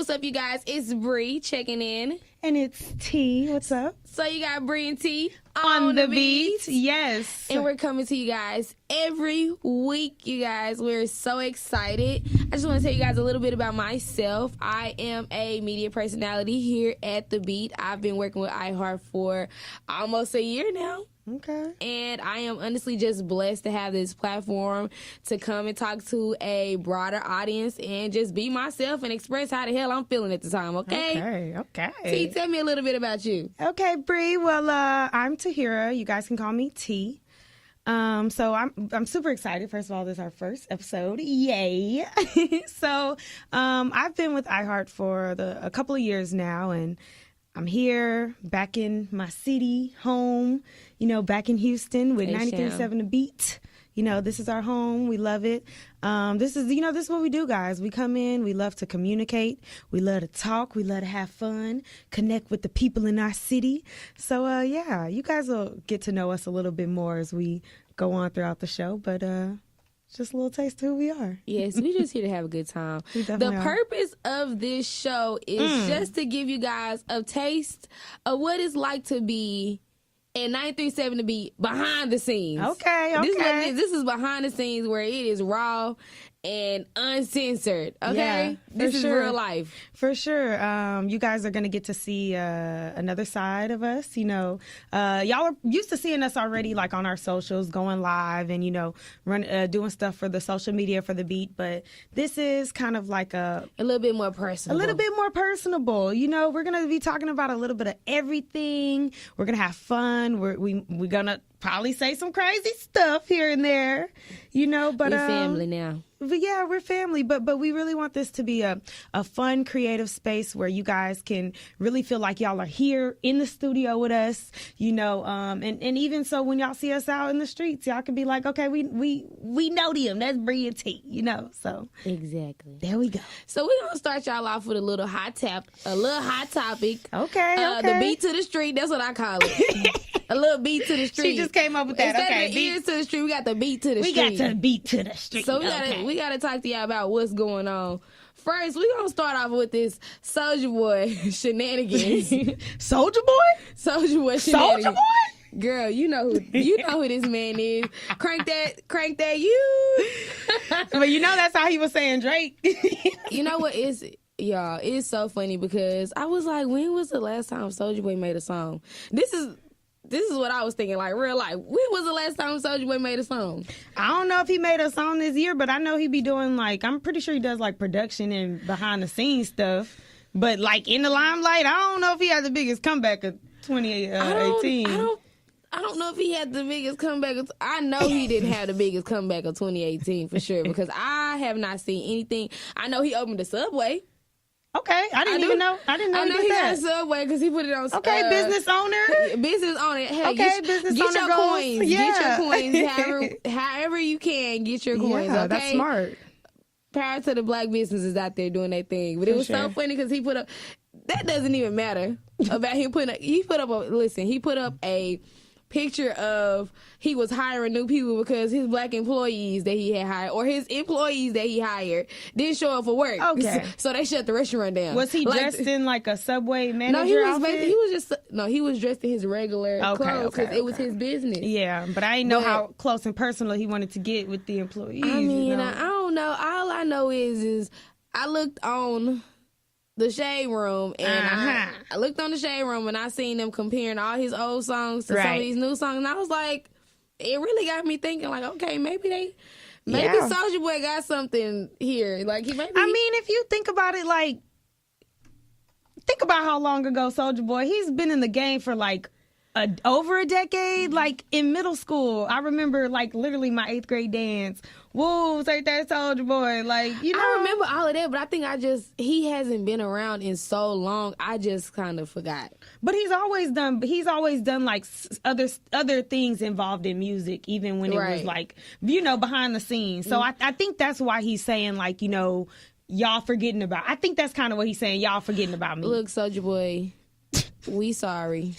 what's up, you guys? It's Bri checking in. And it's T. What's up? So you got Bri and T on the beat. Yes. And we're coming to you guys every week, you guys. We're so excited. I just want to tell you guys a little bit about myself. I am a media personality here at The Beat. I've been working with iHeart for almost a year now. Okay. And I am honestly just blessed to have this platform to come and talk to a broader audience and just be myself and express how the hell I'm feeling at the time, okay? Okay. T, tell me a little bit about you. Okay, Bri. Well, I'm Tahirah. You guys can call me T. So I'm super excited. First of all, this is our first episode. Yay. So I've been with iHeart for a couple of years now, and I'm here back in my city, home, back in Houston with 93.7 The Beat. This is our home. We love it. This is what we do, guys. We come in. We love to communicate. We love to talk. We love to have fun, connect with the people in our city. So, you guys will get to know us a little bit more as we go on throughout the show. But just a little taste of who we are. Yes, we're just here to have a good time. The purpose of this show is just to give you guys a taste of what it's like to be at 93.7 The Beat behind the scenes. Okay. This is behind the scenes where it is raw and uncensored. Okay, yeah, this is real life. For sure. You guys are going to get to see another side of us. Y'all are used to seeing us already, like on our socials, going live and doing stuff for the social media for The Beat. But this is kind of like a little bit more personal. A little bit more personable. We're going to be talking about a little bit of everything. We're going to have fun. We're going to probably say some crazy stuff here and there, but we're family now. But yeah, we're family, but we really want this to be a fun, creative space where you guys can really feel like y'all are here in the studio with us, and even so when y'all see us out in the streets, y'all can be like, okay, we know them. That's Bri and T, so. Exactly. There we go. So we're going to start y'all off with a little hot topic. Okay. The beat to the street, that's what I call it. A little beat to the street. She just came up with that. Instead of the ears to the street, we got the beat to the street. We got the beat to the street. So we gotta talk to y'all about what's going on. First, we're gonna start off with this Souja Boy shenanigans. Soldier Boy? Soldier Boy shenanigans. Soldier Boy? Girl, you know who this man is. Crank that you. But that's how he was saying Drake. You know what is it? Y'all, it's so funny because I was like, when was the last time Souja Boy made a song? This is what I was thinking, like, real life. When was the last time Souja Boy made a song? I don't know if he made a song this year, but I know he be doing, I'm pretty sure he does, production and behind-the-scenes stuff. But, in the limelight, I don't know if he had the biggest comeback of 2018. I don't know if he had the biggest comeback. I know he didn't have the biggest comeback of 2018, for sure, because I have not seen anything. I know he opened the Subway. Okay, I didn't know I know he got a Subway because he put it on. Okay, business owner. Hey, okay, business get owner your goals. coins. Yeah. Get your coins. However you can, get your coins. Yeah, okay, that's smart. Power to the black businesses out there doing their thing. But it was so funny because he put up. That doesn't even matter about him putting up. He put up a picture of he was hiring new people because his black employees that he had hired or his employees that he hired didn't show up for work. Okay. So they shut the restaurant down. Was he dressed in a Subway manager outfit? He was dressed in his regular clothes because it was his business. Yeah, but I didn't know how close and personal he wanted to get with the employees. I mean, I don't know. All I know is I looked on the Shade Room, and I looked on the Shade Room, and I seen them comparing all his old songs to some of these new songs, and I was like, it really got me thinking, okay, maybe Souja Boy got something here. I mean, if you think about it, think about how long ago Souja Boy, he's been in the game for over a decade. In middle school, I remember literally my 8th grade dance. Whoa, take that Souja Boy. I remember all of that, but I think he hasn't been around in so long. I just kind of forgot. But he's always done other things involved in music, even when it was behind the scenes. So I think that's why he's saying y'all forgetting about. I think that's kind of what he's saying. Y'all forgetting about me. Look, Souja Boy, we sorry.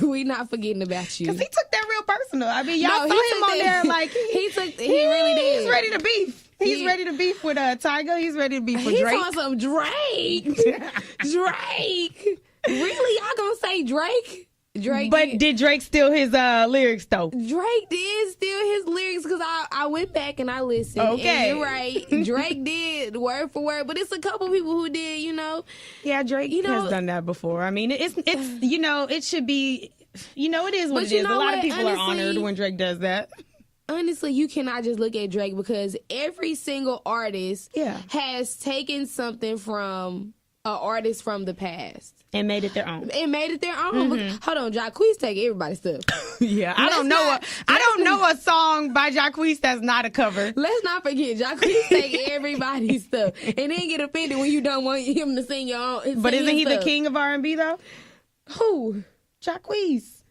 We not forgetting about you. Because he took that real personal. I mean, y'all saw him on there he really did. He's ready to beef. He's ready to beef with Tyga. He's ready to beef with Drake. He's on some Drake. Drake. Really? Y'all gonna say Drake? Drake. But did Drake steal his lyrics though? Drake did steal his lyrics because I went back and I listened. Okay. And you're right. Drake did word for word, but it's a couple people who did, you know. Yeah, Drake has done that before. I mean, it's you know, it should be, you know, it is what it is. A lot of people are honored when Drake does that. Honestly, you cannot just look at Drake because every single artist has taken something from an artist from the past. And made it their own. Mm-hmm. Hold on, Jacquees take everybody's stuff. Yeah, I don't know a song by Jacquees that's not a cover. Let's not forget, Jacquees take everybody's stuff, and then get offended when you don't want him to sing your own. But isn't he the king of R&B though? Who? Jacquees.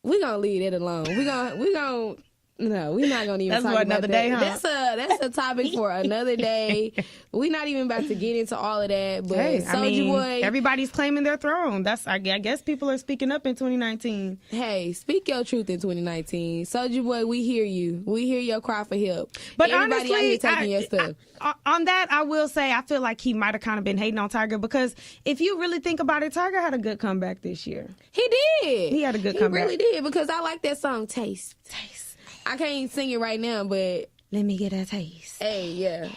We gonna leave it alone. We gonna. No, we're not gonna even talk about another that. Day, huh? That's a topic for another day. We're not even about to get into all of that. But hey, Souja Boy, everybody's claiming their throne. I guess people are speaking up in 2019. Hey, speak your truth in 2019. Souja Boy, we hear you. We hear your cry for help. But everybody honestly, out here taking your stuff. On that, I will say I feel like he might have kind of been hating on Tiger because if you really think about it, Tiger had a good comeback this year. He did. He had a good comeback. He really did because I like that song, Taste. I can't sing it right now, but let me get a taste. Hey, yeah,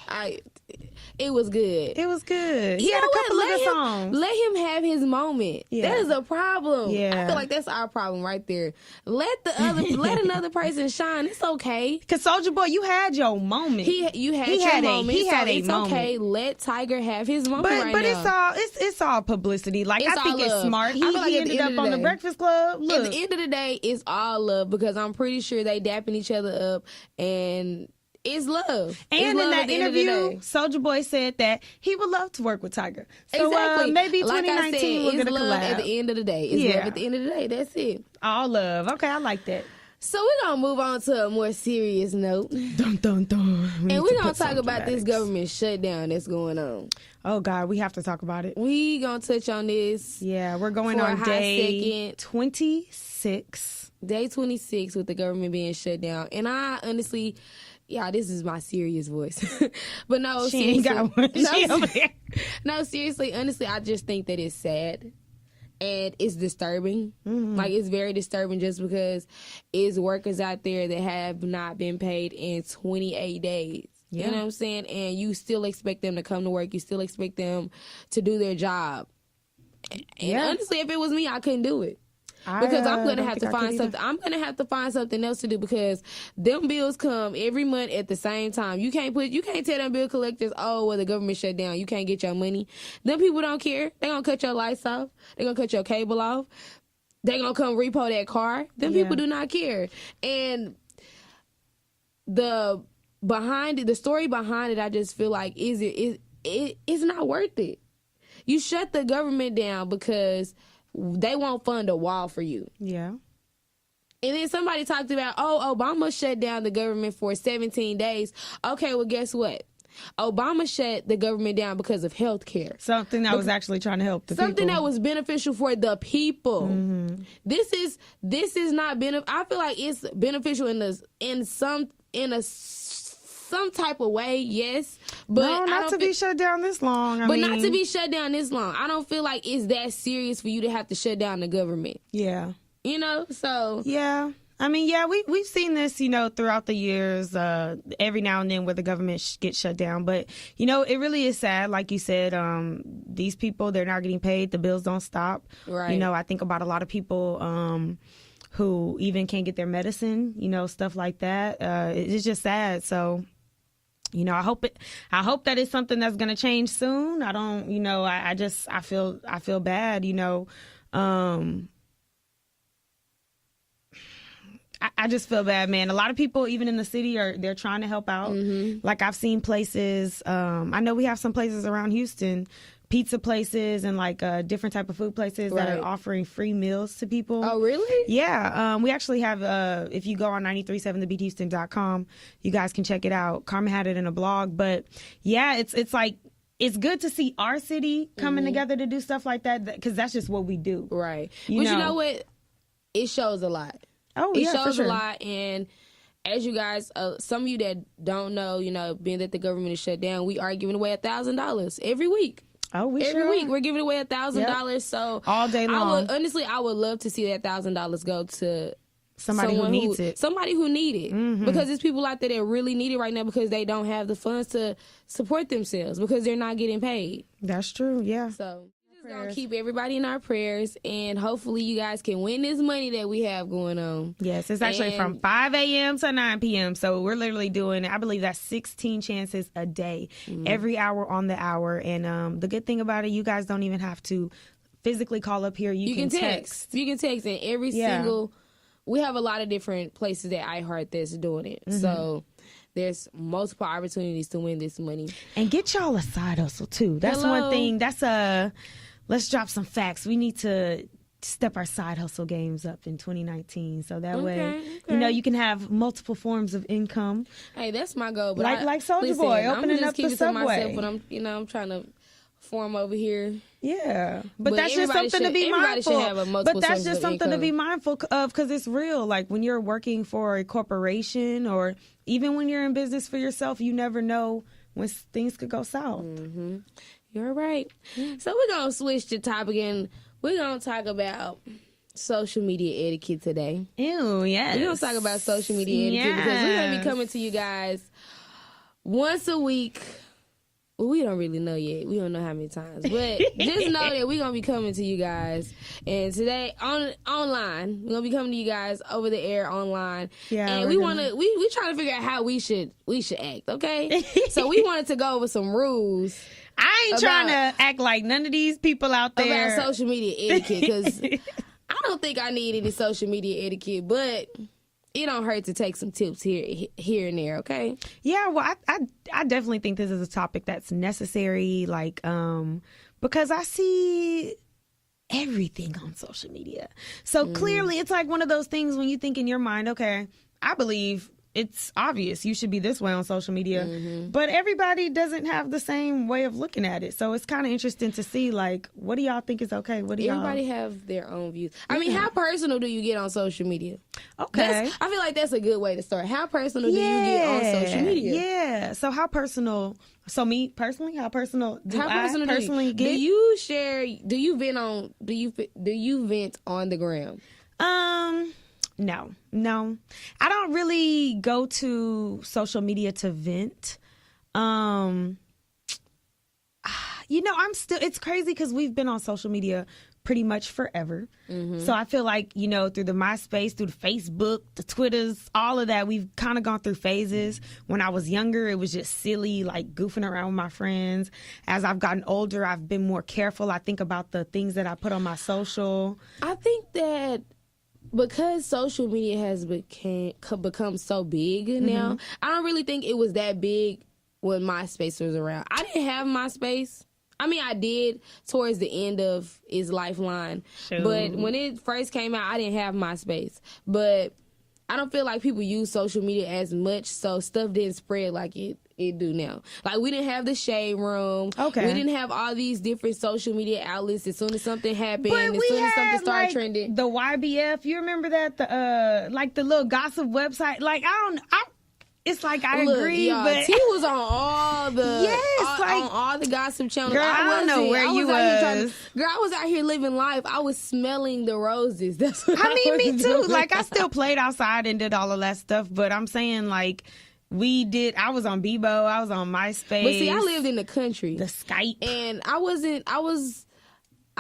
it was good. It was good. He had a couple of good songs. Let him have his moment. Yeah. That is a problem. Yeah. I feel like that's our problem right there. Let another person shine. It's okay. Cause Souja Boy, you had your moment. You had your moment. It's moment. Okay. Let Tiger have his moment but it's all publicity. Like I think it's smart. He ended up on the Breakfast Club. Look. At the end of the day, it's all love because I'm pretty sure they dapping each other up and. It's love. And in that interview, Souja Boy said that he would love to work with Tiger. So exactly. Maybe 2019 we'll get a collab. Love at the end of the day. It's love at the end of the day. That's it. All love. Okay, I like that. So we're going to move on to a more serious note. Dun, dun, dun. And we're going to talk about this government shutdown that's going on. Oh, God, we have to talk about it. We going to touch on this. Yeah, we're going on day 26. Day 26 with the government being shut down. And I honestly... Yeah, this is my serious voice. But no, she ain't got one. No, seriously, honestly, I just think that it's sad. And it's disturbing. Mm-hmm. Like, it's very disturbing just because it's workers out there that have not been paid in 28 days. Yeah. You know what I'm saying? And you still expect them to come to work. You still expect them to do their job. And honestly, if it was me, I couldn't do it. Because I'm gonna have to find something. I'm gonna have to find something else to do because them bills come every month at the same time. You can't tell them bill collectors, oh, well, the government shut down. You can't get your money. Them people don't care. They gonna cut your lights off. They gonna cut your cable off. They gonna come repo that car. Them people do not care. And the story behind it, I just feel like it's not worth it. You shut the government down because they won't fund a wall for you. Yeah. And then somebody talked about, Obama shut down the government for 17 days. Okay, well, guess what? Obama shut the government down because of health care. Something that was actually trying to help the people. Something that was beneficial for the people. Mm-hmm. This is not I feel like it's beneficial in some type of way, yes. But not to be shut down this long. Not to be shut down this long. I don't feel like it's that serious for you to have to shut down the government. Yeah. You know, so. Yeah. I mean, yeah, we've seen this, throughout the years, every now and then where the government gets shut down. But, it really is sad. Like you said, these people, they're not getting paid. The bills don't stop. Right. I think about a lot of people who even can't get their medicine, stuff like that. It's just sad. So, I hope that it's something that's going to change soon. I don't, I feel bad, I just feel bad, man. A lot of people, even in the city, they're trying to help out. Mm-hmm. Like I've seen places. I know we have some places around Houston, pizza places and like different type of food places that are offering free meals to people. Oh, really? Yeah. We actually have. If you go on 937thebeathouston.com, you guys can check it out. Carmen had it in a blog, but yeah, it's like. It's good to see our city coming together to do stuff like that because that's just what we do. Right. You know what? It shows a lot. Oh, it yeah, shows for sure. a lot, and as you guys, some of you that don't know, being that the government is shut down, we are giving away $1,000 every week. Oh, every week we're giving away $1,000. So all day long. I would love to see that $1,000 go to somebody who needs it. Somebody who need it. Because there's people out there that really need it right now because they don't have the funds to support themselves because they're not getting paid. That's true, yeah. So we're just going to keep everybody in our prayers, and hopefully you guys can win this money that we have going on. Yes, it's actually from 5 a.m. to 9 p.m. So we're literally doing, I believe that's 16 chances a day, every hour on the hour. And the good thing about it, you guys don't even have to physically call up here. You can text. You can text, and every single... We have a lot of different places that iHeart that's doing it. So there's multiple opportunities to win this money. And get y'all a side hustle, too. That's one thing. Let's drop some facts. We need to step our side hustle games up in 2019. So that way, you can have multiple forms of income. Hey, that's my goal. But like Souja Boy, opening up the Subway. But I'm trying to form over here. Yeah, but that's just something to be mindful. But that's just something to be mindful of because it's real. Like when you're working for a corporation or even when you're in business for yourself, you never know when things could go south. You're right. So we're gonna switch the topic and we're gonna talk about social media etiquette today. Ew, yes. We're gonna talk about social media etiquette because we're gonna be coming to you guys once a week. Well, we don't really know yet. We don't know how many times. But just know that we're going to be coming to you guys. And today, online, we're going to be coming to you guys over the air online. Yeah, and we trying to figure out how we should act, okay? So we wanted to go over some rules. I ain't trying to act like none of these people out there. About social media etiquette, because I don't think I need any social media etiquette, but... It don't hurt to take some tips here and there, okay? Yeah, well, I definitely think this is a topic that's necessary, because I see everything on social media. So clearly, it's like one of those things when you think in your mind, okay, I believe it's obvious you should be this way on social media, but everybody doesn't have the same way of looking at it. So it's kind of interesting to see, what do y'all think is okay? Everybody have their own views. I mean, how personal do you get on social media? Okay. I feel like that's a good way to start. How personal do you get on social media? Yeah. So how personal? So me personally, how personal do I personally get? Do you share? Do you vent on? Do you vent on the gram? No. I don't really go to social media to vent. It's crazy because we've been on social media pretty much forever. So I feel like, through the MySpace, through the Facebook, the Twitters, all of that, we've kind of gone through phases. When I was younger, it was just silly, goofing around with my friends. As I've gotten older, I've been more careful. I think about the things that I put on my social. I think that because social media has become so big now, I don't really think it was that big when MySpace was around. I didn't have MySpace. I mean, I did towards the end of its lifeline. Sure. But when it first came out, I didn't have MySpace. But I don't feel like people use social media as much, so stuff didn't spread like it do now. We didn't have the Shade Room. Okay. We didn't have all these different social media outlets. As soon as something happened, as soon as something started trending. The YBF, you remember that? The little gossip website. It's I agree, but he was on all the on all the gossip channels. Girl, I don't know where you was. Girl, I was out here living life. I was smelling the roses. That's what me too. I still played outside and did all of that stuff, but I'm saying we did. I was on Bebo. I was on MySpace. But see, I lived in the country. The Skype. And I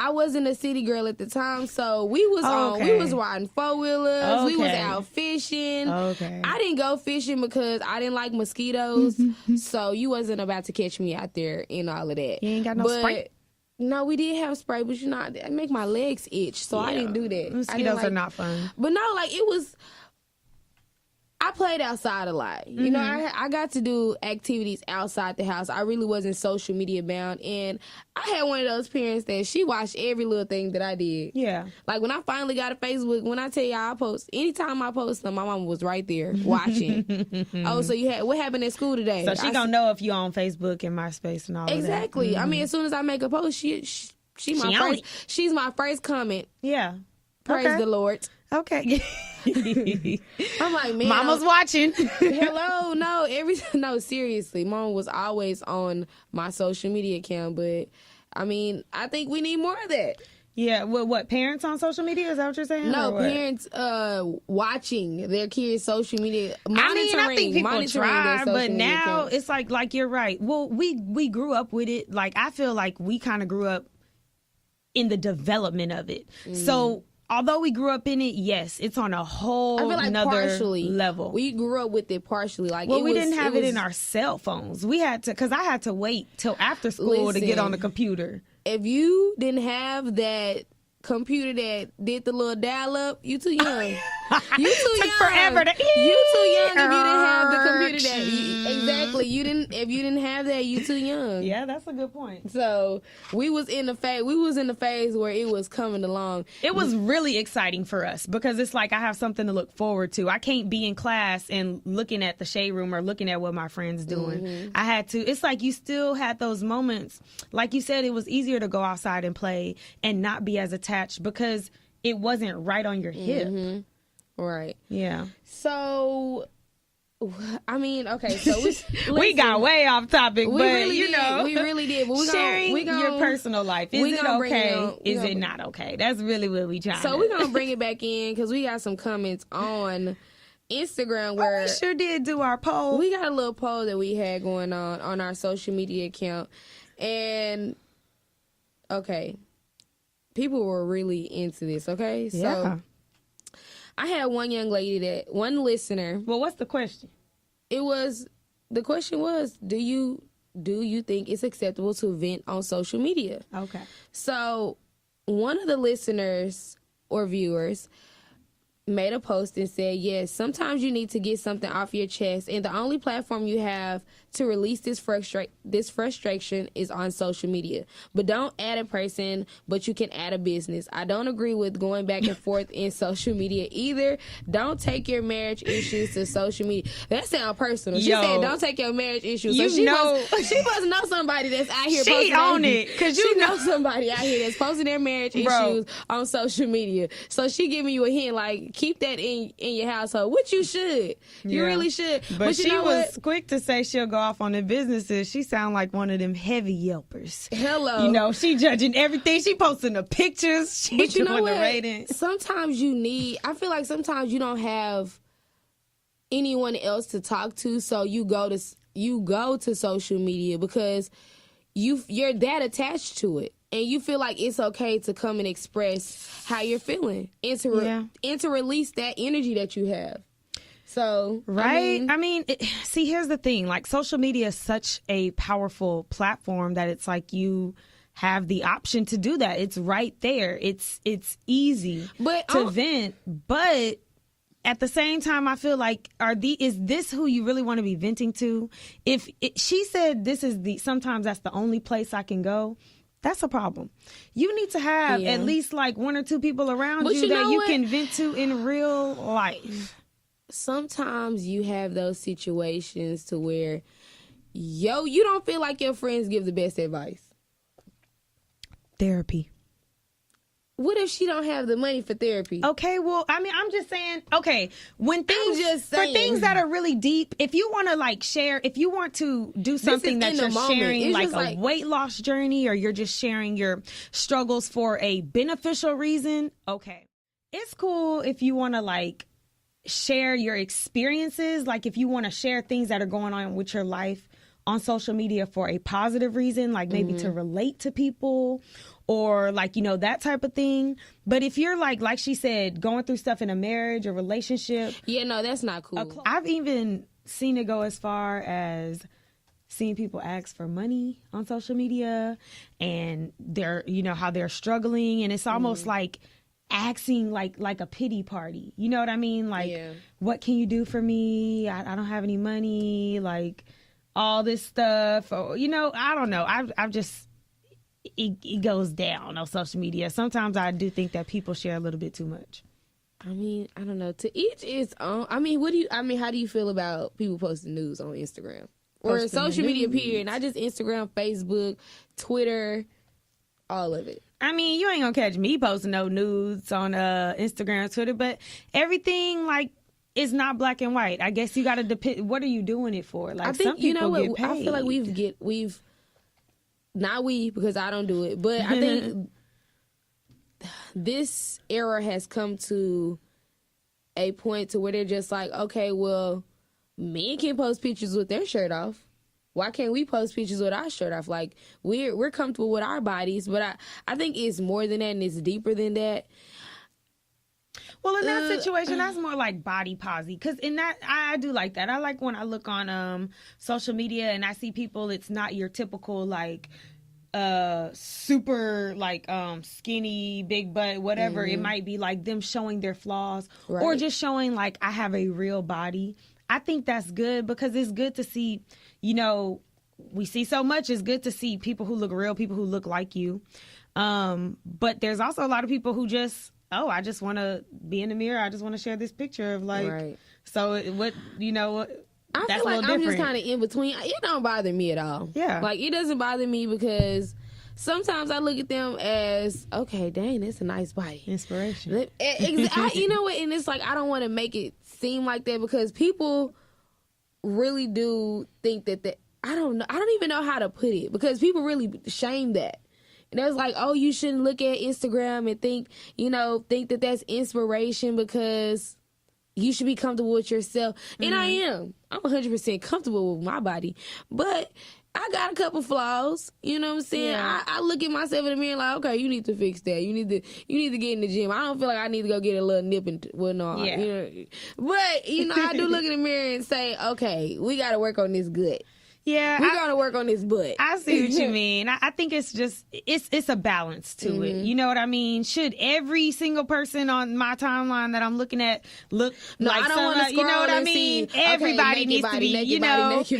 wasn't a city girl at the time, so we was riding four-wheelers. Okay. We was out fishing. Okay. I didn't go fishing because I didn't like mosquitoes, so you wasn't about to catch me out there in all of that. You ain't got no spray? No, we did have spray, but it make my legs itch, so I didn't do that. Mosquitoes are not fun. But no, it was... I played outside a lot. I got to do activities outside the house. I really wasn't social media bound. And I had one of those parents that she watched every little thing that I did. Yeah. When I finally got a Facebook, when I tell y'all I post, anytime I post them, my mama was right there watching. So what happened at school today? So she gonna know if you on Facebook and MySpace and all exactly. of that. I mean, as soon as I make a post, she's my first comment. Yeah. Praise the Lord. Okay. I'm like, man, Mama's watching. Hello, no, seriously, Mom was always on my social media account, but I mean, I think we need more of that. Yeah, well, what, parents on social media? Is that what you're saying? No, parents watching their kids' social media, monitoring. I think people try, but now accounts. it's like you're right. Well, we grew up with it. Like, I feel like we kind of grew up in the development of it. So although we grew up in it, yes, it's on a whole partially level. We grew up with it partially. Like, we didn't have it in our cell phones. We had to, because I had to wait till after school to get on the computer. If you didn't have that computer that did the little dial up, you too young. You too young. Forever to you too young if you didn't have the computer that exactly. If you didn't have that, you too young. Yeah, that's a good point. So we was in the phase where it was coming along. It was really exciting for us because it's like I have something to look forward to. I can't be in class and looking at the shade room or looking at what my friend's doing. I had to. It's like you still had those moments. Like you said, it was easier to go outside and play and not be as attached because it wasn't right on your hip. Right. Yeah. So, I mean, okay, so we got way off topic, but really you know, we really did. But sharing your personal life, is it okay? Is it not okay? That's really what we trying. So we're gonna bring it back in because we got some comments on Instagram where we sure did do our poll. We got a little poll that we had going on our social media account, and okay, people were really into this. Okay, so I had one one listener. Well, what's the question? The question was, do you think it's acceptable to vent on social media? Okay. So one of the listeners or viewers made a post and said, yes, sometimes you need to get something off your chest, and the only platform you have to release this frustration is on social media. But don't add a person, but you can add a business. I don't agree with going back and forth in social media either. Don't take your marriage issues to social media. That sounds personal. She said, don't take your marriage issues. So she must know somebody that's out here posting. She own it. Because you know somebody out here that's posting their marriage issues on social media. So she giving you a hint, like, keep that in your household, which you should. You really should. But she was quick to say she'll go off on the businesses. She sound like one of them heavy yelpers. Hello. You know, she judging everything. She posting the pictures. She doing the ratings. Sometimes I feel like sometimes you don't have anyone else to talk to, so you go to social media because you're that attached to it. And you feel like it's okay to come and express how you're feeling and to release that energy that you have. So, right. I mean, see, here's the thing. Like, social media is such a powerful platform that it's like you have the option to do that. It's right there. It's easy to vent. But at the same time, I feel like, is this who you really want to be venting to? She said sometimes that's the only place I can go. That's a problem. You need to have at least like one or two people around you that you can vent to in real life. Sometimes you have those situations to where, you don't feel like your friends give the best advice. Therapy. What if she don't have the money for therapy? Okay, well, I mean, I'm just saying, okay, for things that are really deep, if you want to like share, if you want to do something that you're sharing like a weight loss journey, or you're just sharing your struggles for a beneficial reason, okay. It's cool if you want to like share your experiences, like if you want to share things that are going on with your life on social media for a positive reason, like maybe to relate to people or like, that type of thing. But if you're like she said, going through stuff in a marriage or relationship. Yeah, no, that's not cool. I've even seen it go as far as seeing people ask for money on social media and they're, how they're struggling. And it's almost like asking like a pity party. You know what I mean? Like, what can you do for me? I don't have any money. Like all this stuff. Or, I don't know. I've just, it goes down on social media. Sometimes I do think that people share a little bit too much. I mean, I don't know. To each its own. I mean, how do you feel about people posting news on Instagram or social media period? Not just Instagram, Facebook, Twitter, all of it. I mean, you ain't gonna catch me posting no nudes on Instagram, Twitter, but everything like is not black and white. I guess you gotta depend. What are you doing it for? Like, I think some people get paid. I feel like we've not we, because I don't do it, but I think this era has come to a point to where they're just like, okay, well, men can post pictures with their shirt off. Why can't we post pictures with our shirt off? Like, we're comfortable with our bodies, but I think it's more than that and it's deeper than that. Well, in that situation, that's more like body posy. Because in that, I do like that. I like when I look on social media and I see people, it's not your typical, like, super, like, skinny, big butt, whatever. It might be like them showing their flaws or just showing, like, I have a real body. I think that's good because it's good to see, you know, we see so much. It's good to see people who look real, people who look like you. But there's also a lot of people who just, I just want to be in the mirror. I just want to share this picture of like, so what, you know, I that's feel like a little I'm different. just kind of in between. It don't bother me at all. Yeah. Like, it doesn't bother me because sometimes I look at them as, okay, dang, that's a nice body. Inspiration. You know what? And it's like, I don't want to make it seem like that because people really do think that I don't know. I don't even know how to put it because people really shame that. And it's like, oh, you shouldn't look at Instagram and think that that's inspiration because you should be comfortable with yourself. And I am. I'm 100% comfortable with my body. But I got a couple flaws. You know what I'm saying? Yeah. I look at myself in the mirror like, okay, you need to fix that. You need to get in the gym. I don't feel like I need to go get a little nip and whatnot. Yeah. You know? But, I do look in the mirror and say, okay, we got to work on this gut. Yeah, we're gonna work on this butt. I see what you mean. I think it's just it's a balance to it. You know what I mean? Should every single person on my timeline that I'm looking at look like I don't want to scroll. You know what I mean? Everybody needs to be, naked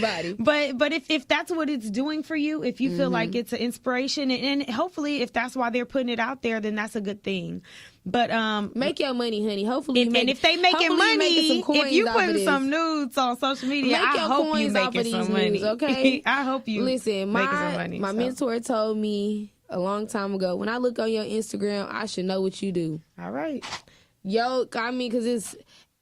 body. But if that's what it's doing for you, if you feel like it's an inspiration, and hopefully if that's why they're putting it out there, then that's a good thing. But make your money, honey. Hopefully, if they making money, if you putting some nudes on social media, I hope you making some money. Okay, I hope you listen. Making some money, my mentor told me a long time ago, when I look on your Instagram, I should know what you do. All right, because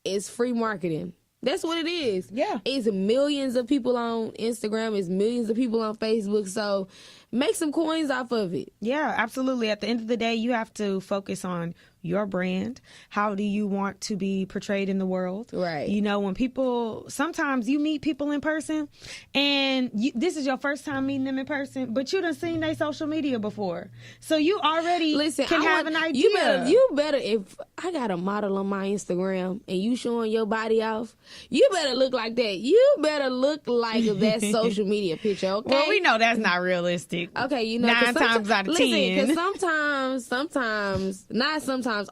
it's free marketing. That's what it is. Yeah, it's millions of people on Instagram. It's millions of people on Facebook. So make some coins off of it. Yeah, absolutely. At the end of the day, you have to focus on your brand. How do you want to be portrayed in the world? Right. When sometimes you meet people in person and this is your first time meeting them in person, but you done seen their social media before. So you already can have an idea. You better, if I got a model on my Instagram and you showing your body off, you better look like that. You better look like that social media picture, okay? Well, we know that's not realistic. Okay, 9 times out of 10. Because sometimes,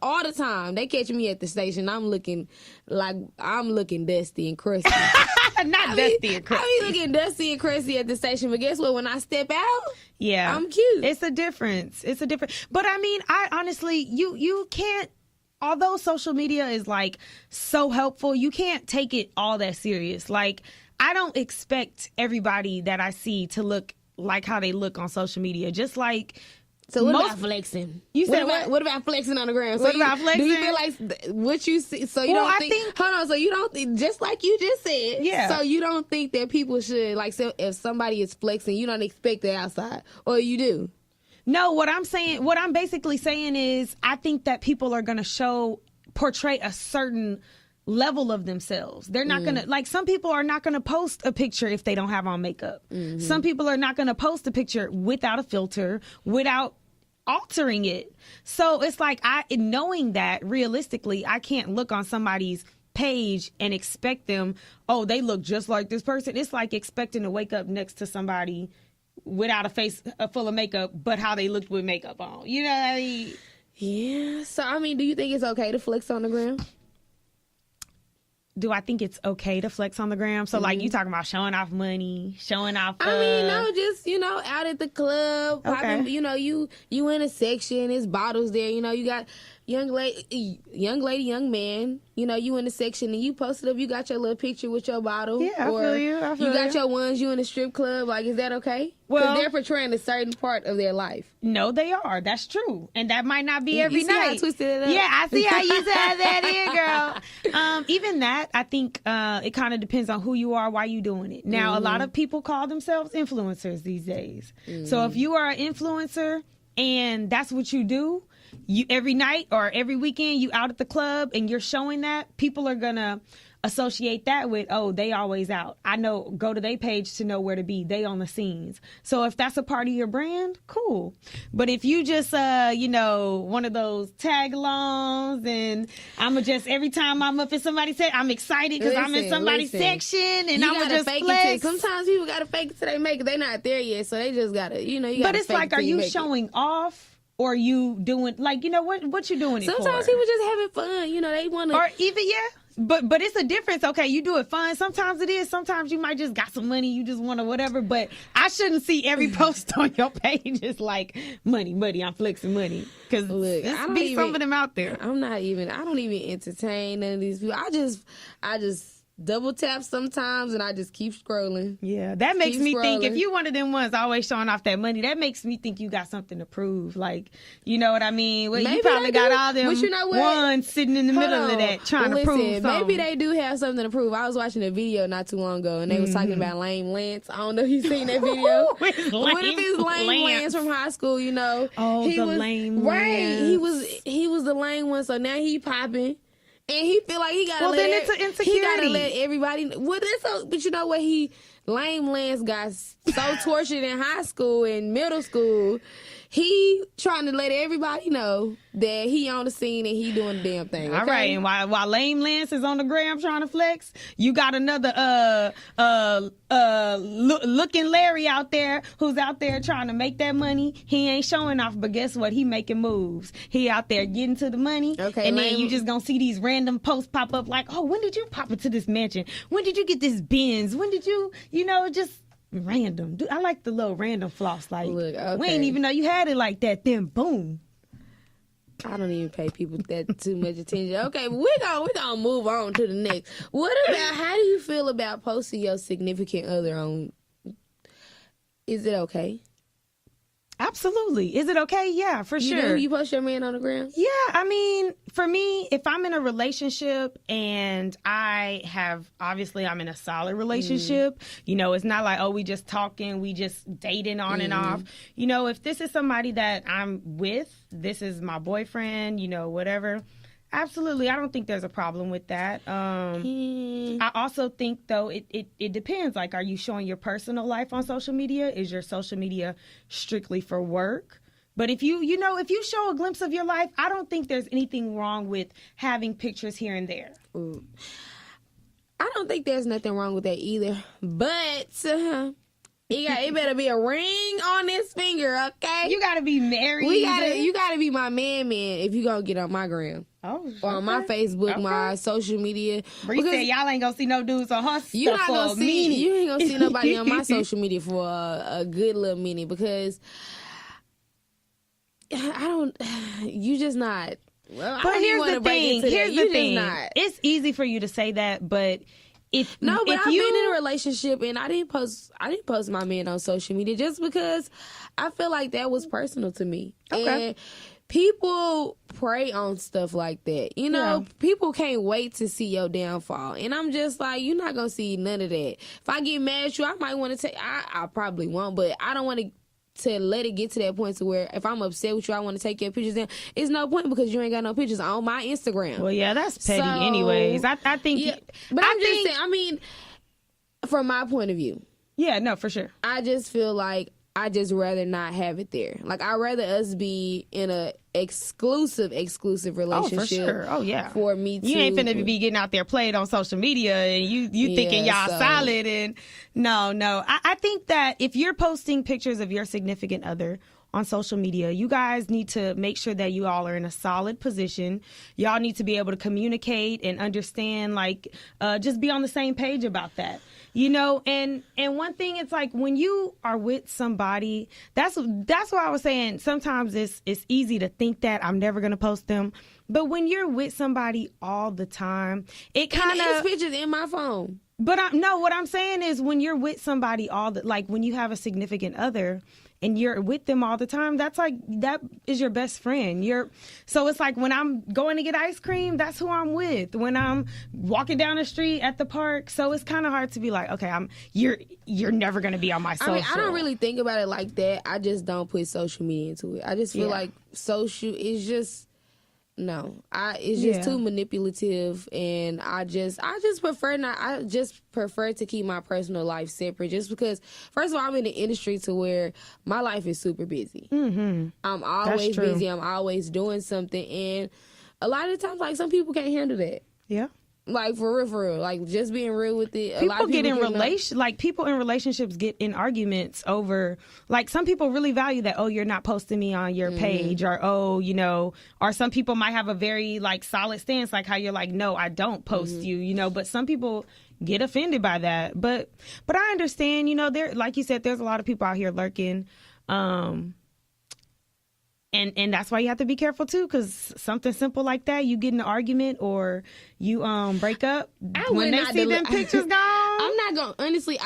all the time, they catch me at the station. I'm looking dusty and crusty. Dusty and crusty. I be looking dusty and crusty at the station, but guess what? When I step out, I'm cute. It's a difference. But I mean, I honestly, you can't. Although social media is like so helpful, you can't take it all that serious. Like, I don't expect everybody that I see to look like how they look on social media. Just like. So what about flexing? You said what? What about flexing on the ground? What about flexing? Do you feel like what you see? So you don't think? Hold on. So you don't think, just like you just said? Yeah. So you don't think that people should, like, so if somebody is flexing, you don't expect it outside, or you do? No. What I'm basically saying is, I think that people are going to portray a certain level of themselves. They're not gonna, like, some people are not gonna post a picture if they don't have on makeup. Some people are not gonna post a picture without a filter, without altering it. So it's like, knowing that realistically, I can't look on somebody's page and expect them, they look just like this person. It's like expecting to wake up next to somebody without a face full of makeup, but how they looked with makeup on. You know what I mean? Yeah. So, I mean, do you think it's okay to flex on the gram? Do I think it's okay to flex on the gram? So, like, you talking about showing off money, showing off... I mean, no, just, out at the club. Okay. Popping, you in a section, there's bottles there. You got young lady, young man, you know, you in the section and you posted up, you got your little picture with your bottle. Yeah, I feel you. You got your ones, you in the strip club. Like, is that okay? Well, they're portraying a certain part of their life. No, they are. That's true. And that might not be every you see night. How I twisted it up? Yeah, I see how you said that in, girl. Even that, I think it kind of depends on who you are, why you doing it. Now, a lot of people call themselves influencers these days. So if you are an influencer and that's what you do, you every night or every weekend you out at the club and you're showing that, people are gonna associate that with, oh, they always out. I know, go to their page to know where to be. They on the scenes. So if that's a part of your brand, cool. But if you just one of those tag alongs and I'ma just every time I'm up in somebody's set, I'm excited because I'm in somebody's section and I'ma just fake flex. Sometimes people gotta fake it till they make it. They not there yet, so they just gotta, you gotta. But it's like, are you showing off? Or you doing, like, what you doing it for? Sometimes people just having fun. They want to. Or even, But it's a difference. Okay, you do it fun. Sometimes it is. Sometimes you might just got some money. You just want to whatever. But I shouldn't see every post on your page is like, money, I'm flexing money. Because there's be some of them out there. I don't even entertain none of these people. I just double tap sometimes and I just keep scrolling. Yeah, that makes me think if you one of them ones always showing off that money, that makes me think you got something to prove. Like, you know what I mean? Well, you probably got all them ones sitting in the middle of that trying to prove something. Maybe they do have something to prove. I was watching a video not too long ago and they was talking about Lame Lance. I don't know if you've seen that video. What if it's Lame Lance from high school, Oh, he was lame Lance. Right. He was the lame one, so now he popping. And he feel like he gotta then it's an insecurity. He gotta let everybody know. But you know what? Lame Lance got so tortured in high school and middle school. He trying to let everybody know that he on the scene and he doing the damn thing. Okay? All right, and while Lame Lance is on the gram trying to flex, you got another looking Larry out there who's out there trying to make that money. He ain't showing off, but guess what? He making moves. He out there getting to the money. Okay, and then you just gonna see these random posts pop up like, oh, when did you pop into this mansion? When did you get this Benz? When did you, just random. Dude, I like the little random floss. Like, we ain't even know you had it like that. Then boom. I don't even pay people that too much attention. Okay, we're gonna move on to the next. How do you feel about posting your significant other on? Is it okay? Absolutely. Is it okay? Yeah, for sure. You post your man on the gram? Yeah, I mean, for me, if I'm in a relationship and I'm in a solid relationship, it's not like, oh, we just talking, we just dating on and off. If this is somebody that I'm with, this is my boyfriend, whatever. Absolutely. I don't think there's a problem with that. I also think, though, it depends. Like, are you showing your personal life on social media? Is your social media strictly for work? But if you show a glimpse of your life, I don't think there's anything wrong with having pictures here and there. Ooh. I don't think there's nothing wrong with that either. But it better be a ring on this finger, okay? You gotta be married. You gotta be my man if you gonna get on my gram. Oh, or on my Facebook, my social media. Bri said y'all ain't gonna see no dudes on her you stuff for a minute. You ain't gonna see nobody on my social media for a good little minute because you just not. Well, but here's the thing. It's easy for you to say that, but I've been in a relationship and I didn't post my man on social media just because I feel like that was personal to me. Okay. And people prey on stuff like that. People can't wait to see your downfall. And I'm just like, you're not going to see none of that. If I get mad at you, I might want to take, I probably won't, but I don't want to let it get to that point to where if I'm upset with you, I want to take your pictures down. It's no point because you ain't got no pictures on my Instagram. Well, yeah, that's petty anyways. I think... Yeah, but I'm just saying, from my point of view. Yeah, no, for sure. I just feel like I just rather not have it there. Like, I'd rather us be in a exclusive relationship. Oh, for sure. Oh, yeah. For me to... You ain't finna be getting out there played on social media and you thinking y'all solid and... No. I think that if you're posting pictures of your significant other on social media, you guys need to make sure that you all are in a solid position. Y'all need to be able to communicate and understand, just be on the same page about that. And one thing, it's like when you are with somebody, that's why I was saying sometimes it's easy to think think that. I'm never going to post them. But when you're with somebody all the time, it kind of... His pictures in my phone. But no, what I'm saying is when you're with somebody like when you have a significant other and you're with them all the time, that is your best friend. So it's like when I'm going to get ice cream, that's who I'm with. When I'm walking down the street at the park, so it's kind of hard to be like, okay, you're never going to be on my social. I don't really think about it like that. I just don't put social media into it. I just feel like social is just... No, it's just too manipulative, and I just prefer not. I just prefer to keep my personal life separate, just because. First of all, I'm in the industry to where my life is super busy. Mm-hmm. I'm always busy. I'm always doing something, and a lot of the times, like some people can't handle that. Yeah. Like for real, like just being real with it. People get in people in relationships get in arguments over, like some people really value that. Oh, you're not posting me on your page, or or some people might have a very like solid stance, like how you're like, no, I don't post you, But some people get offended by that. But I understand, there, like you said, there's a lot of people out here lurking. And that's why you have to be careful too, because something simple like that, you get in an argument or you break up, when they see them pictures gone. I'm not gonna honestly.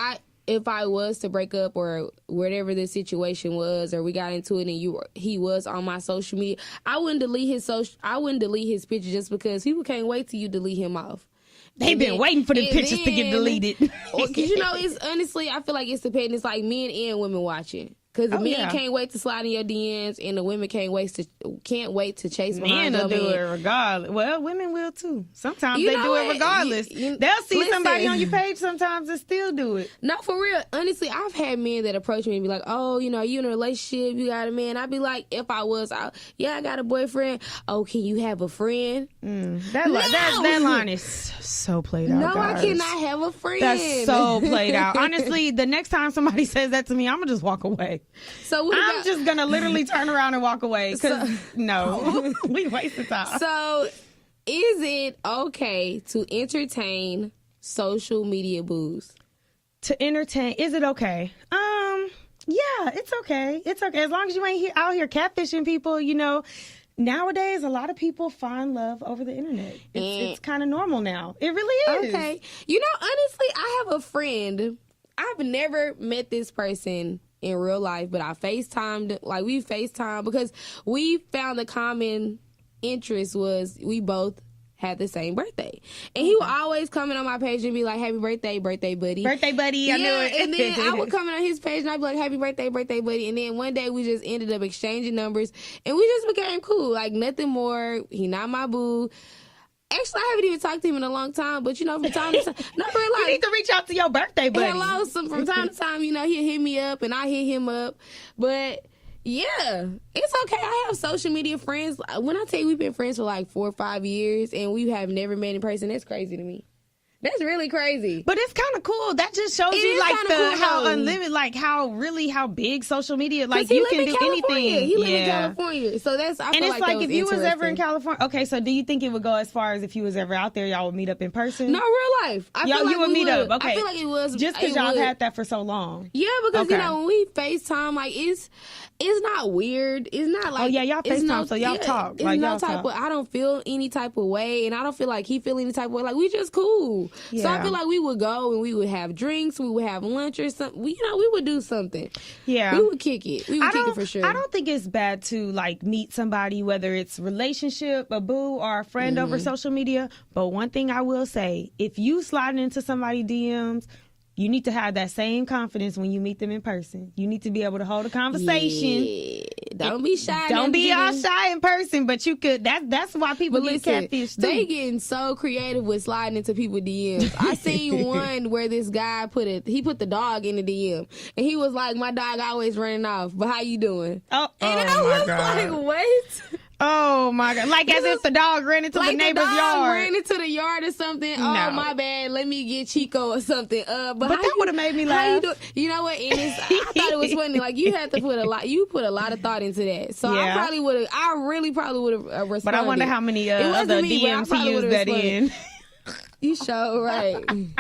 If I was to break up or whatever the situation was, or we got into it and he was on my social media, I wouldn't delete his picture just because people can't wait till you delete him off. They've been waiting for the pictures to get deleted. Because it's honestly, I feel like it's dependent. It's like men and women watching. Because the men can't wait to slide in your DMs, and the women can't wait to chase behind men. Men will do it regardless. Well, women will too. Sometimes they do it regardless. They'll see somebody on your page sometimes and still do it. No, for real. Honestly, I've had men that approach me and be like, "Oh, you in a relationship? You got a man?" I'd be like, if I was out, I got a boyfriend. Oh, can you have a friend? That line is so played out. No, guys. I cannot have a friend. That's so played out. Honestly, the next time somebody says that to me, I'm gonna just walk away. So I'm just gonna literally turn around and walk away because no, we wasted time. So, is it okay to entertain social media boos? To entertain, is it okay? Yeah, it's okay. It's okay as long as you ain't out here catfishing people. Nowadays, a lot of people find love over the internet. It's kind of normal now. It really is. Okay. Honestly, I have a friend. I've never met this person in real life, but I FaceTimed, we FaceTime because we found the common interest was we both had the same birthday. And he would always comment on my page and be like, happy birthday, birthday buddy. Birthday buddy, I knew it. And then I would comment on his page and I'd be like, happy birthday, birthday buddy. And then one day we just ended up exchanging numbers and we just became cool. Like nothing more. He not my boo. Actually, I haven't even talked to him in a long time, but from time to time, you need to reach out to your birthday buddy. Hello, from time to time, he'll hit me up and I hit him up. But yeah, it's okay. I have social media friends. When I tell you we've been friends for 4 or 5 years and we have never met in person, that's crazy to me. That's really crazy. But it's kind of cool. That just shows you how unlimited, how big social media, you can do anything. He lives in California. So I and it's like if you was ever in California. Okay, so do you think it would go as far as if you was ever out there, y'all would meet up in person? No, real life. You would meet up. Okay. I feel like it was. Just because y'all had that for so long. Yeah, because, when we FaceTime, it's not weird. It's not like... Oh, yeah, y'all FaceTime, so y'all talk. It's no type of... I don't feel any type of way, and I don't feel like he feel any type of way. We just cool. Yeah. So I feel like we would go and we would have drinks, we would have lunch or something. We would do something. Yeah. We would kick it. We would kick it for sure. I don't think it's bad to meet somebody, whether it's relationship, a boo, or a friend over social media. But one thing I will say, if you sliding into somebody's DMs, you need to have that same confidence when you meet them in person. You need to be able to hold a conversation. Yeah. Don't be shy. Don't be all shy in person, but you could. That's why people get catfished too. They getting so creative with sliding into people's DMs. I seen one where this guy put the dog in the DM, and he was like, "My dog always running off, but how you doing?" And I was like, "What?" Oh my God! As if the dog ran into the neighbor's yard. Ran into the yard or something. No. Oh my bad. Let me get Chico or something. But that would have made me laugh. How you do? You know what? And I thought it was funny. You had to put a lot. You put a lot of thought into that. So yeah. I really probably would have responded. But I wonder how many other DMs he used that in. You sure right. He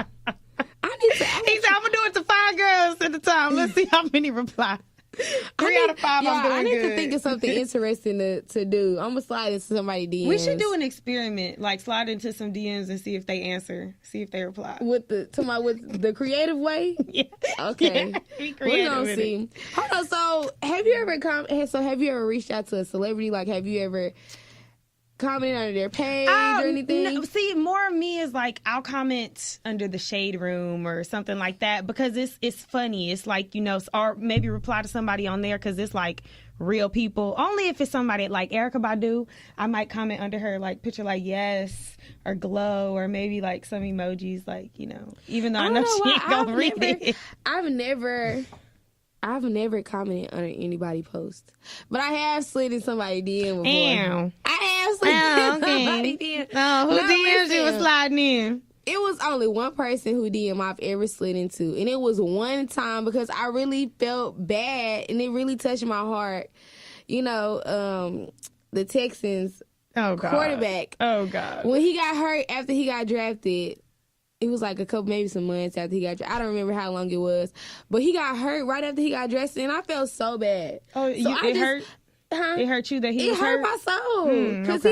said, "I'm gonna do it to 5 girls at a time. Let's see how many reply." 3 out of 5, I'm doing I need good. to think of something interesting to do. I'm going to slide into somebody's DMs. We should do an experiment, like slide into some DMs and see if they answer, see if they reply. With the creative way? Yeah. Okay. Yeah, be We're creative going to with see. it. Hold on. So, have you ever reached out to a celebrity? Like, have you ever commented under their page or anything? No, see, more of me is like I'll comment under the shade room or something like that because it's funny. It's like, or maybe reply to somebody on there because it's like real people. Only if it's somebody like Erykah Badu, I might comment under her like picture like yes or glow or maybe like some emojis like, even though I know she ain't gonna read it. I've never commented under anybody post, but I have slid in somebody DM before. Damn. I have slid in somebody DM. Oh, who DMs you was sliding in? It was only one person who DM I've ever slid into, and it was one time because I really felt bad, and it really touched my heart. The Texans quarterback. Oh, God. When he got hurt after he got drafted, it was like maybe some months after he got drafted. I don't remember how long it was, but he got hurt right after he got drafted, and I felt so bad. Oh, it hurt? Huh? It hurt you that he was hurt? It hurt my soul. Because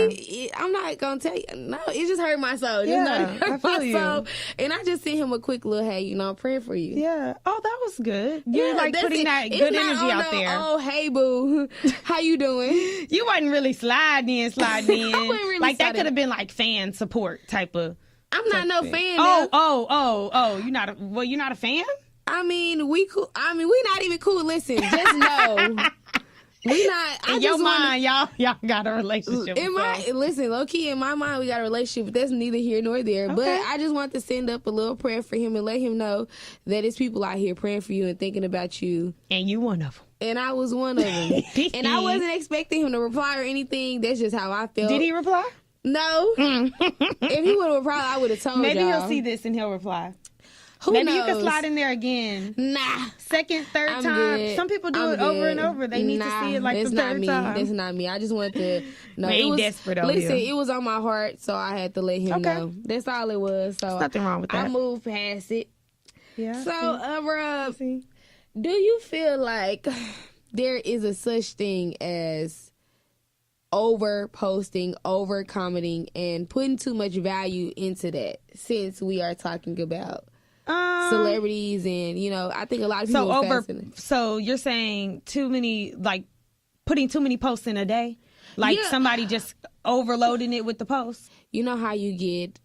I'm not going to tell you. No, it just hurt my soul. Yeah, it hurt my soul. And I just sent him a quick little, hey, I'm praying for you. Yeah. Oh, that was good. You're like putting that good energy out there. Oh, hey, boo. How you doing? You wasn't really sliding in. I wasn't really like that could have been like fan support type of. I'm not no fan. Oh, you're not a fan? I mean, we cool. I mean, we not even cool. Listen, just know. We not. In your mind, y'all got a relationship. Listen, low key in my mind, we got a relationship, but that's neither here nor there. Okay. But I just want to send up a little prayer for him and let him know that it's people out here praying for you and thinking about you. And you one of them. And I was one of them. And I wasn't expecting him to reply or anything. That's just how I felt. Did he reply? No. If he would have replied, I would have told Maybe y'all. He'll see this and he'll reply. Maybe knows? You can slide in there again. Nah. Second, third I'm time. Good. Some people do it over and over. They need to see it like the third time. That's not me. I just wanted to know. Man, it was desperate over Listen, here. It was on my heart, so I had to let him know. That's all it was. So there's nothing wrong with that. I moved past it. Yeah. So, do you feel like there is a such thing as over posting, over commenting, and putting too much value into that, since we are talking about celebrities and, I think a lot of people So you're saying too many, like putting too many posts in a day? Like somebody just overloading it with the posts? You know how you get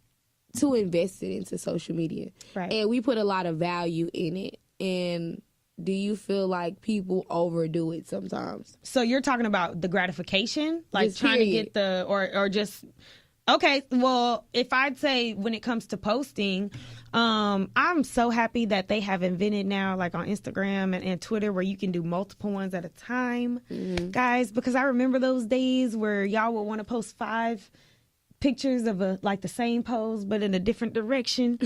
too invested into social media. Right. And we put a lot of value in it. And do you feel like people overdo it sometimes? So you're talking about the gratification? Like just trying to get or just... Okay, well, if I'd say when it comes to posting, I'm so happy that they have invented now, like on Instagram and Twitter, where you can do multiple ones at a time, guys, because I remember those days where y'all would want to post 5 pictures of the same pose, but in a different direction,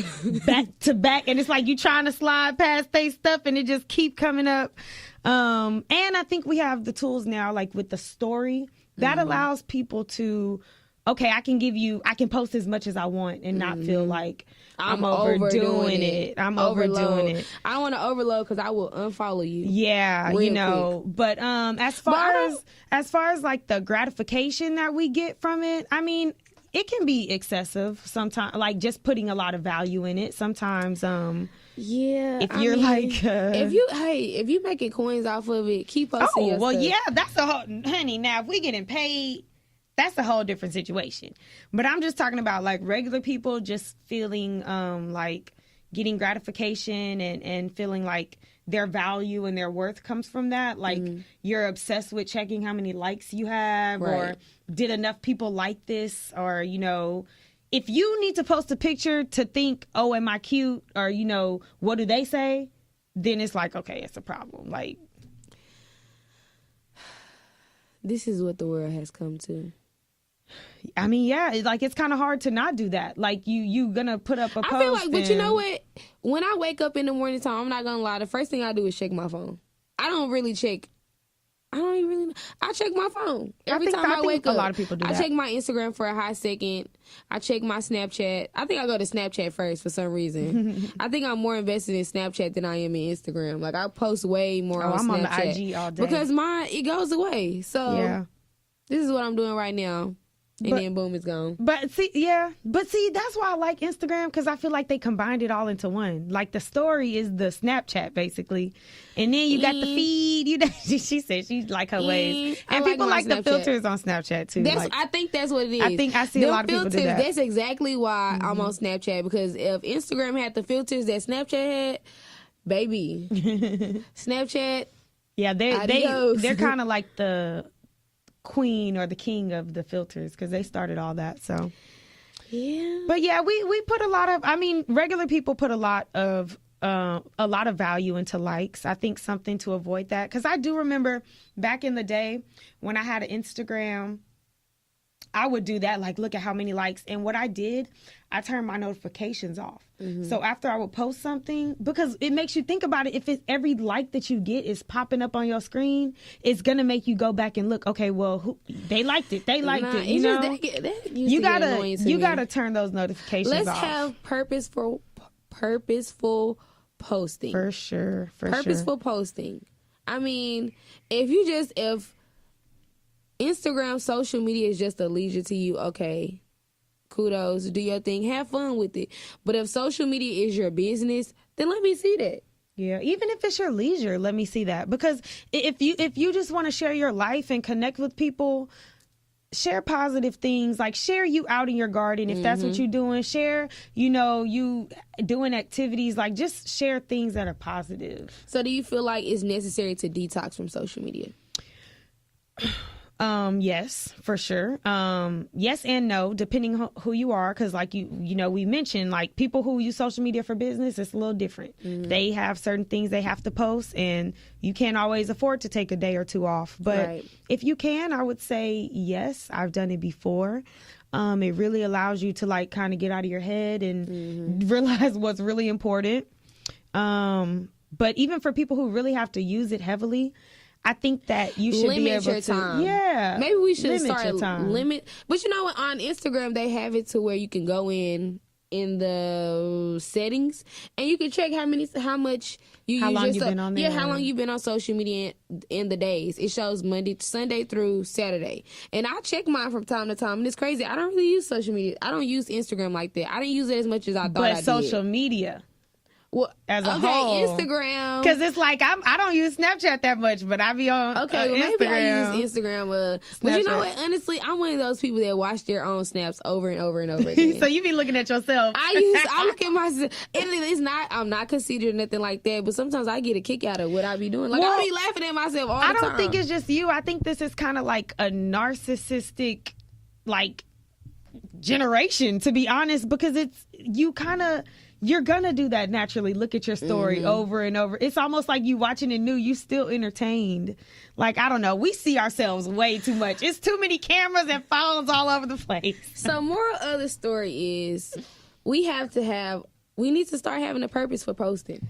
back to back. And it's like you trying to slide past they stuff and it just keep coming up. And I think we have the tools now, like with the story, that allows people to... Okay, I can post as much as I want and not feel like I'm overdoing it. I'm overdoing it. I don't want to overload because I will unfollow you. Yeah, quick. But as far as like the gratification that we get from it, I mean, it can be excessive sometimes, like just putting a lot of value in it. Sometimes, if you're if you making coins off of it, keep posting your stuff. Yeah, that's a whole, honey. Now if we getting paid, that's a whole different situation. But I'm just talking about like regular people just feeling like getting gratification and feeling like their value and their worth comes from that. Like you're obsessed with checking how many likes you have or did enough people like this, or, if you need to post a picture to think, oh, am I cute? Or, what do they say? Then it's like, okay, it's a problem. Like, this is what the world has come to. I mean, yeah, it's kind of hard to not do that. Like, you gonna put up a post. I feel like, but you know what? When I wake up in the morning time, I'm not gonna lie, the first thing I do is check my phone. I don't really check I don't even really know. I check my phone every time I wake up. A lot of people do that. I check my Instagram for a hot second. I check my Snapchat. I think I go to Snapchat first for some reason. I think I'm more invested in Snapchat than I am in Instagram. Like, I post way more on I'm Snapchat. on the IG all day. Because it goes away. So this is what I'm doing right now. And then boom, it's gone. But see, that's why I like Instagram, because I feel like they combined it all into one. Like, the story is the Snapchat, basically. And then you got the feed. She said she like her ways. And people like the filters on Snapchat, too. I think that's what it is. I think I see a lot of people do that. That's exactly why I'm on Snapchat, because if Instagram had the filters that Snapchat had, baby, Snapchat, yeah, they're kind of like the queen or the king of the filters, because they started all that. So but we put a lot of, regular people put a lot of value into likes. I think something to avoid that, because I do remember back in the day when I had an Instagram, I would do that, like, look at how many likes. And what I did, I turned my notifications off. So after I would post something, because it makes you think about it, if it's every like that you get is popping up on your screen, it's going to make you go back and look, okay, well, they liked it. They liked it. You know, you gotta turn those notifications off. Let's have purposeful posting. For sure. Purposeful posting. I mean, if Instagram, social media is just a leisure to you, okay, kudos, do your thing, have fun with it. But if social media is your business, then let me see that. Yeah, even if it's your leisure, let me see that. Because if you just want to share your life and connect with people, share positive things, like share you out in your garden if that's what you're doing. Share, you doing activities, like just share things that are positive. So do you feel like it's necessary to detox from social media? Yes, for sure. Yes and no, depending who you are. Cause like we mentioned, like, people who use social media for business, it's a little different. They have certain things they have to post, and you can't always afford to take a day or two off. But if you can, I would say yes. I've done it before. It really allows you to, like, kind of get out of your head and realize what's really important. But even for people who really have to use it heavily, I think that you should be able your time. Yeah. Maybe we should start limit. But you know what? On Instagram, they have it to where you can go in the settings and you can check how much you how long you've been on there. Yeah, how long you've been on social media in the days. It shows Sunday through Saturday. And I check mine from time to time. And it's crazy. I don't really use social media. I don't use Instagram like that. I didn't use it as much as I thought I did. But social media. Well, as a whole, Instagram, because it's like I don't use Snapchat that much, but I be on Instagram. Maybe I use Instagram. But you know what? Honestly, I'm one of those people that watch their own snaps over and over and over again. So you be looking at yourself. I look at myself. It's not. I'm not conceited or nothing like that. But sometimes I get a kick out of what I be doing. Like, I be laughing at myself all the time. I don't think it's just you. I think this is kind of like a narcissistic, like, generation, to be honest, because you're gonna do that naturally. Look at your story over and over. It's almost like you watching it new. You still entertained. Like, I don't know. We see ourselves way too much. It's too many cameras and phones all over the place. So moral of the story is we need to start having a purpose for posting.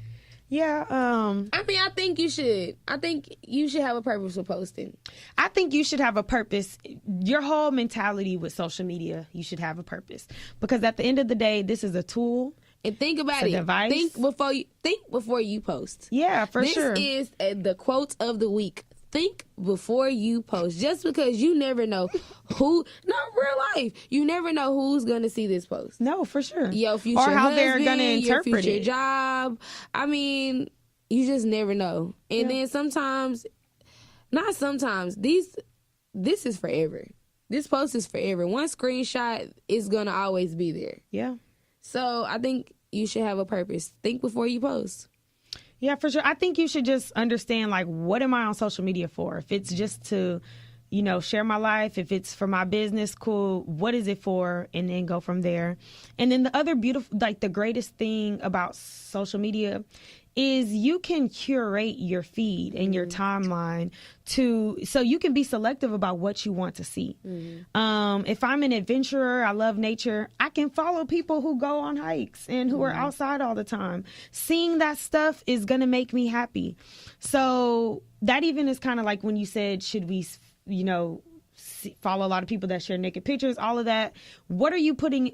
Yeah. I think you should. I think you should have a purpose for posting. I think you should have a purpose. Your whole mentality with social media, you should have a purpose. Because at the end of the day, this is a tool. And think about it. Device. Think before you post. Yeah, for sure. This is the quote of the week. Think before you post. Just because you never know real life. You never know who's going to see this post. No, for sure. Your future or how husband, they're going to interpret your future it. job. I mean, you just never know. And then this is forever. This post is forever. One screenshot is going to always be there. Yeah. So I think you should have a purpose. Think before you post. Yeah, for sure. I think you should just understand, like, what am I on social media for? If it's just to, share my life. If it's for my business, cool. What is it for? And then go from there. And then the other beautiful, like the greatest thing about social media is you can curate your feed and your timeline so you can be selective about what you want to see. If I'm an adventurer, I love nature, I can follow people who go on hikes and who are outside all the time. Seeing that stuff is going to make me happy. So that even is kind of like when you said, should we, follow a lot of people that share naked pictures, all of that. What are you putting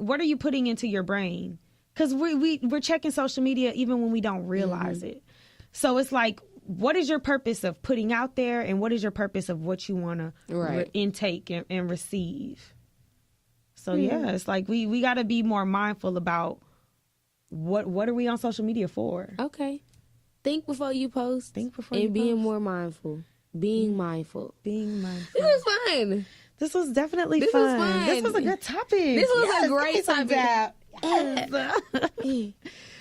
into your brain? Because we're checking social media even when we don't realize it. So it's like, what is your purpose of putting out there, and what is your purpose of what you want to intake and receive? So yeah, it's like we got to be more mindful about what are we on social media for? Okay. Think before you post. Think before and you being post. more mindful. Being mindful. Being mindful. This was fun. This was definitely This fun. was fun. This was a good topic. This was a great give me some topic. dab.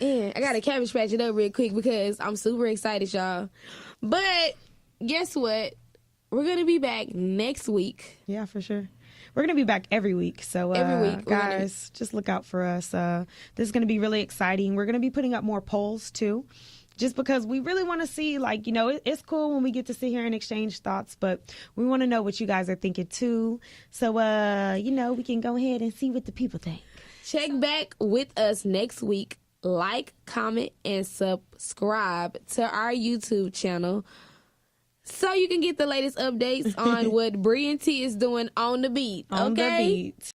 Yeah, I gotta cabbage patch it up real quick because I'm super excited, y'all. But guess what? We're gonna be back next week. Yeah, for sure. We're going to be back every week. So, every week, guys, just look out for us. This is going to be really exciting. We're going to be putting up more polls, too, just because we really want to see, it's cool when we get to sit here and exchange thoughts, but we want to know what you guys are thinking, too. So, we can go ahead and see what the people think. Check back with us next week. Like, comment, and subscribe to our YouTube channel so you can get the latest updates on what Bri and T is doing on the beat. On the beat.